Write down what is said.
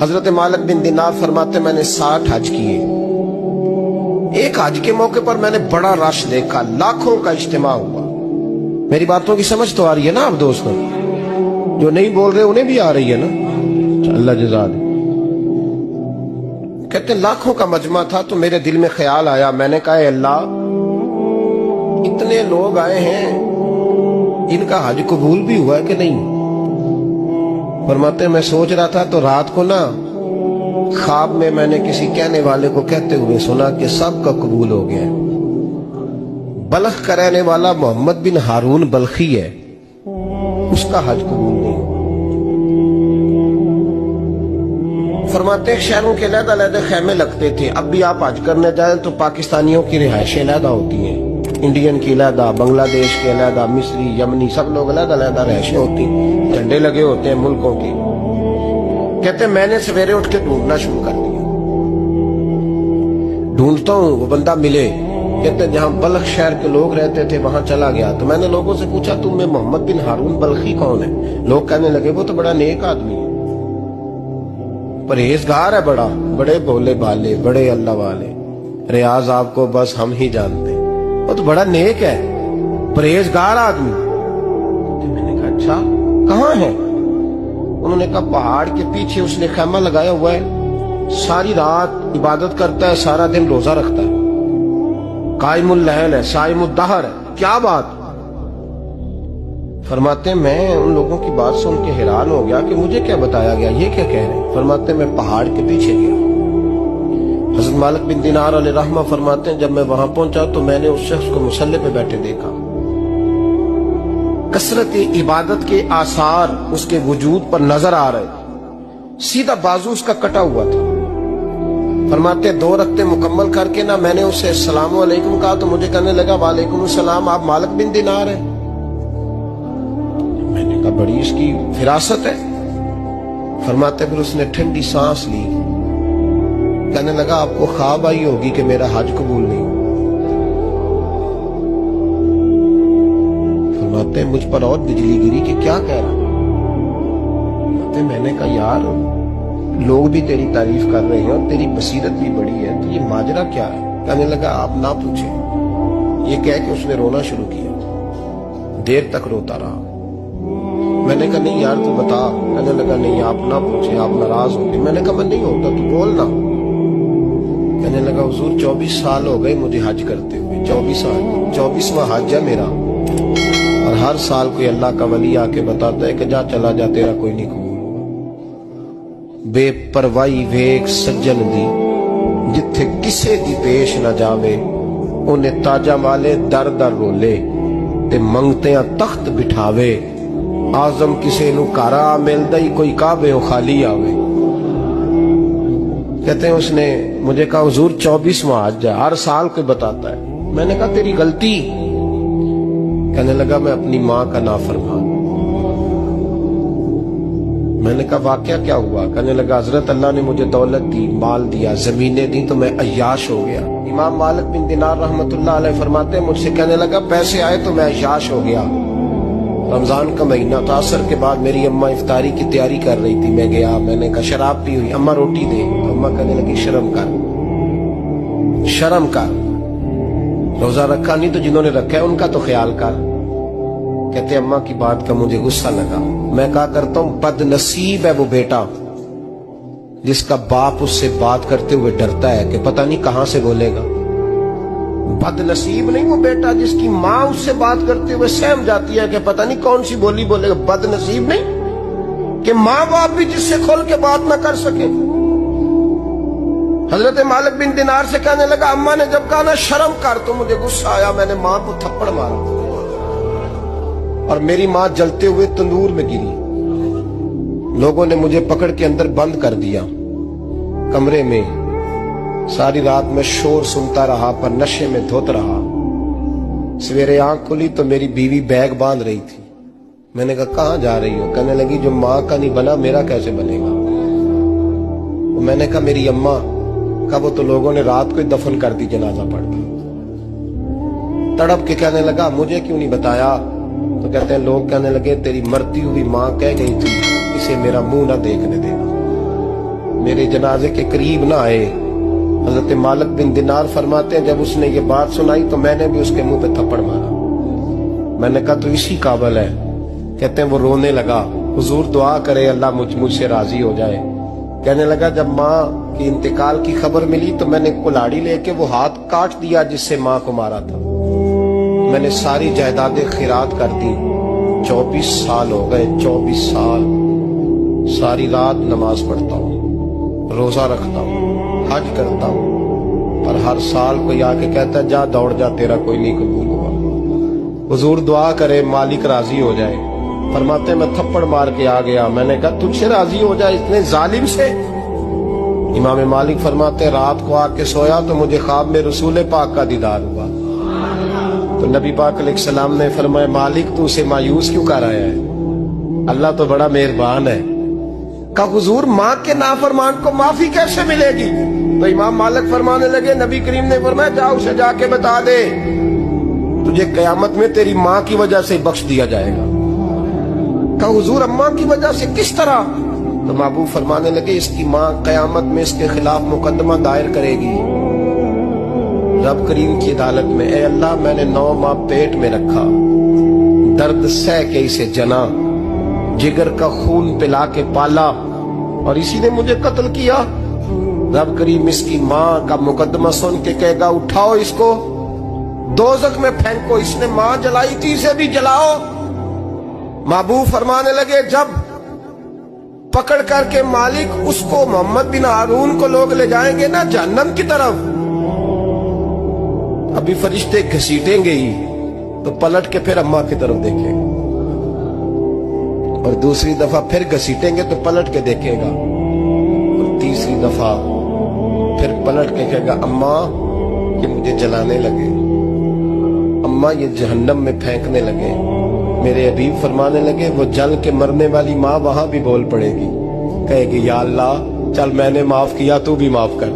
حضرت مالک بن دینار فرماتے میں نے 60 حج کیے. ایک حج کے موقع پر میں نے بڑا رش دیکھا, لاکھوں کا اجتماع ہوا. میری باتوں کی سمجھ تو آ رہی ہے نا آپ دوستوں؟ جو نہیں بول رہے انہیں بھی آ رہی ہے نا؟ اللہ جزا دے. کہتے لاکھوں کا مجمع تھا تو میرے دل میں خیال آیا, میں نے کہا اے اللہ, اتنے لوگ آئے ہیں, ان کا حج قبول بھی ہوا ہے کہ نہیں؟ فرماتے میں سوچ رہا تھا تو رات کو نا خواب میں نے کسی کہنے والے کو کہتے ہوئے سنا کہ سب کا قبول ہو گیا ہے. بلخ کا رہنے والا محمد بن ہارون بلخی ہے, اس کا حج قبول نہیں. فرماتے ہیں شہروں کے علیحدہ علیحدہ خیمے لگتے تھے. اب بھی آپ حج کرنے جائیں تو پاکستانیوں کی رہائشیں علیحدہ ہوتی ہیں, انڈین کی علیحدہ, بنگلہ دیش کے علیحدہ, مصری, یمنی, سب لوگ علیحدہ علیحدہ رہائشیں ہوتی ہیں, جھنڈے لگے ہوتے ہیں ملکوں کی. کہتے ہیں میں نے سویرے اٹھ کے ڈھونڈنا شروع کر دیا, ڈھونڈتا ہوں وہ بندہ ملے. کہتے ہیں جہاں بلخ شہر کے لوگ رہتے تھے وہاں چلا گیا تو میں نے لوگوں سے پوچھا تم میں محمد بن ہارون بلخی کون ہے؟ لوگ کہنے لگے وہ تو بڑا نیک آدمی ہے, پرہیزگار ہے, بڑے بولے بالے, بڑے اللہ والے, ریاض آپ کو بس ہم ہی جانتے, وہ تو بڑا نیک ہے, پرہیزگار آدمی. میں نے کہا اچھا کہاں ہے؟ انہوں نے کہا پہاڑ کے پیچھے اس نے خیمہ لگایا ہوا ہے, ساری رات عبادت کرتا ہے, سارا دن روزہ رکھتا ہے, قائم اللیل ہے, صائم الدہر ہے. کیا بات؟ فرماتے ہیں میں ان لوگوں کی بات سن کے حیران ہو گیا کہ مجھے کیا بتایا گیا, یہ کیا کہہ رہے ہیں؟ فرماتے ہیں میں پہاڑ کے پیچھے گیا. حضرت مالک بن دینار علیہ رحمہ فرماتے ہیں جب میں وہاں پہنچا تو میں نے اس شخص کو مصلی پہ بیٹھے دیکھا. کثرت عبادت کے آثار اس کے وجود پر نظر آ رہے, سیدھا بازو اس کا کٹا ہوا تھا. فرماتے 2 رکعتیں مکمل کر کے نا میں نے اسے السلام علیکم کہا تو مجھے کہنے لگا وعلیکم السلام, آپ مالک بن دینار ہیں؟ میں نے کہا بڑی اس کی فراست ہے. فرماتے پھر اس نے ٹھنڈی سانس لی, کہنے لگا آپ کو خواب آئی ہوگی کہ میرا حج قبول نہیں. فرماتے مجھ پر اور بجلی گری کہ کیا کہہ رہا. فرماتے میں نے کہا یار لوگ بھی تیری تعریف کر رہے ہیں اور تیری بصیرت بھی بڑی ہے, تو یہ ماجرا کیا ہے؟ کہنے لگا آپ نہ پوچھیں. یہ کہہ کے اس نے رونا شروع کیا, دیر تک روتا رہا. میں نے کہا نہیں یار تو بتا. کہنے لگا نہیں آپ نہ پوچھیں, آپ ناراض ہوں گے. میں نے کہا میں نہیں ہوتا, تو بولنا. کہنے لگا حضور 24 سال ہو گئے مجھے حج کرتے ہوئے, 24 سال, 24واں حج ہے میرا, اور ہر سال کوئی اللہ کا ولی آ کے بتاتا ہے کہ جا چلا جا تیرا کوئی نہیں قبول. بے پروائی ویک سجن دی جتھے کسے دی پیش نہ جاوے, انہیں تاجہ والے در در رولے تے منگتیاں تخت بٹھاوے. آزم کسے نو کارا ملدا ہی کوئی کعبے و خالی آوے. کہتے ہیں اس نے مجھے کہا حضور 24واں حج ہے, ہر سال کوئی بتاتا ہے. میں نے کہا تیری غلطی. کہنے لگا میں اپنی ماں کا نافرمان. میں نے کہا واقعہ کیا ہوا؟ کہنے لگا حضرت اللہ نے مجھے دولت دی, مال دیا, زمینیں دی تو میں عیاش ہو گیا. امام مالک بن دینار رحمت اللہ علیہ فرماتے ہیں مجھ سے کہنے لگا پیسے آئے تو میں عیاش ہو گیا. رمضان کا مہینہ تھا, عصر کے بعد میری اماں افطاری کی تیاری کر رہی تھی, میں گیا, میں نے کہا شراب پی ہوئی, اماں روٹی دے. تو اماں کہنے لگی شرم کر, شرم کر, روزہ رکھا نہیں تو جنہوں نے رکھا ہے ان کا تو خیال کر. کہتے اماں کی بات کا مجھے غصہ لگا. میں کہا کرتا ہوں بد نصیب ہے وہ بیٹا جس کا باپ اس سے بات کرتے ہوئے ڈرتا ہے کہ پتہ نہیں کہاں سے بولے گا. بد نصیب نہیں وہ بیٹا جس کی ماں اس سے بات کرتے ہوئے سہم جاتی ہے کہ پتہ نہیں کون سی بولی بولے گا. بد نصیب نہیں کہ ماں باپ بھی جس سے کھول کے بات نہ کر سکے. حضرت مالک بن دینار سے کہنے لگا اماں نے جب کہا نا شرم کر تو مجھے غصہ آیا, میں نے ماں کو تھپڑ مارا اور میری ماں جلتے ہوئے تندور میں گری. لوگوں نے مجھے پکڑ کے اندر بند کر دیا کمرے میں. ساری رات میں شور سنتا رہا پر نشے میں دھوت رہا. سویرے آنکھ کھلی تو میری بیوی بیگ باندھ رہی تھی. میں نے کہا کہاں جا رہی ہو؟ کہنے لگی جو ماں کا نہیں بنا میرا کیسے بنے گا. میں نے کہا میری اماں کا وہ تو لوگوں نے رات کو ہی دفن کر دی جنازہ پڑھ کے. تڑپ کے کہنے لگا مجھے کیوں نہیں بتایا؟ تو کہتے ہیں لوگ کہنے لگے تیری مرتی ہوئی ماں کہہ گئی تھی اسے میرا منہ نہ دیکھنے دینا. میرے جنازے کے قریب نہ آئے. حضرت مالک بن دینار فرماتے ہیں جب اس نے یہ بات سنائی تو میں نے بھی اس کے منہ پہ تھپڑ مارا. میں نے کہا تو اسی قابل ہے. کہتے ہیں وہ رونے لگا, حضور دعا کرے اللہ مجھ سے راضی ہو جائے. کہنے لگا جب ماں کی انتقال کی خبر ملی تو میں نے کلاڑی لے کے وہ ہاتھ کاٹ دیا جس سے ماں کو مارا تھا. میں نے ساری جائیدادیں خیرات کر دی. 24 سال ہو گئے, 24 سال ساری رات نماز پڑھتا ہوں, روزہ رکھتا ہوں, حج کرتا ہوں, پر ہر سال کوئی آ کے کہتا ہے جا دوڑ جا تیرا کوئی نہیں قبول ہوا. حضور دعا کرے مالک راضی ہو جائے. فرماتے میں تھپڑ مار کے آ گیا. میں نے کہا تجھ سے راضی ہو جائے اتنے ظالم سے. امام مالک فرماتے رات کو آ کے سویا تو مجھے خواب میں رسول پاک کا دیدار ہوا. تو نبی پاک علیہ السلام نے فرمایا مالک تو اسے مایوس کیوں کر آیا ہے, اللہ تو بڑا مہربان ہے. کہا حضور ماں کے نافرمان کو معافی کیسے ملے گی؟ تو امام مالک فرمانے لگے نبی کریم نے فرمایا جا اسے جا کے بتا دے تجھے قیامت میں تیری ماں کی وجہ سے بخش دیا جائے گا. کہا حضور اماں کی وجہ سے کس طرح؟ تو محبوب فرمانے لگے اس کی ماں قیامت میں اس کے خلاف مقدمہ دائر کرے گی رب کریم کی عدالت میں, اے اللہ میں نے 9 ماہ پیٹ میں رکھا, درد سہ کے اسے جنا, جگر کا خون پلا کے پالا اور اسی نے مجھے قتل کیا. رب کریم اس کی ماں کا مقدمہ سن کے کہے گا اٹھاؤ اس کو دوزخ میں پھینکو, اس نے ماں جلائی تھی اسے بھی جلاؤ. محبوب فرمانے لگے جب پکڑ کر کے مالک اس کو محمد بن ہارون کو لوگ لے جائیں گے نا جہنم کی طرف, ابھی فرشتے گھسیٹیں گے ہی تو پلٹ کے پھر اماں کی طرف دیکھیں گے اور دوسری دفعہ پھر گھسیٹیں گے تو پلٹ کے دیکھے گا اور تیسری دفعہ پھر پلٹ کے کہے گا اماں یہ مجھے جلانے لگے, اماں یہ جہنم میں پھینکنے لگے. میرے حبیب فرمانے لگے وہ جل کے مرنے والی ماں وہاں بھی بول پڑے گی, کہے گی یا اللہ چل میں نے معاف کیا تو بھی معاف کر.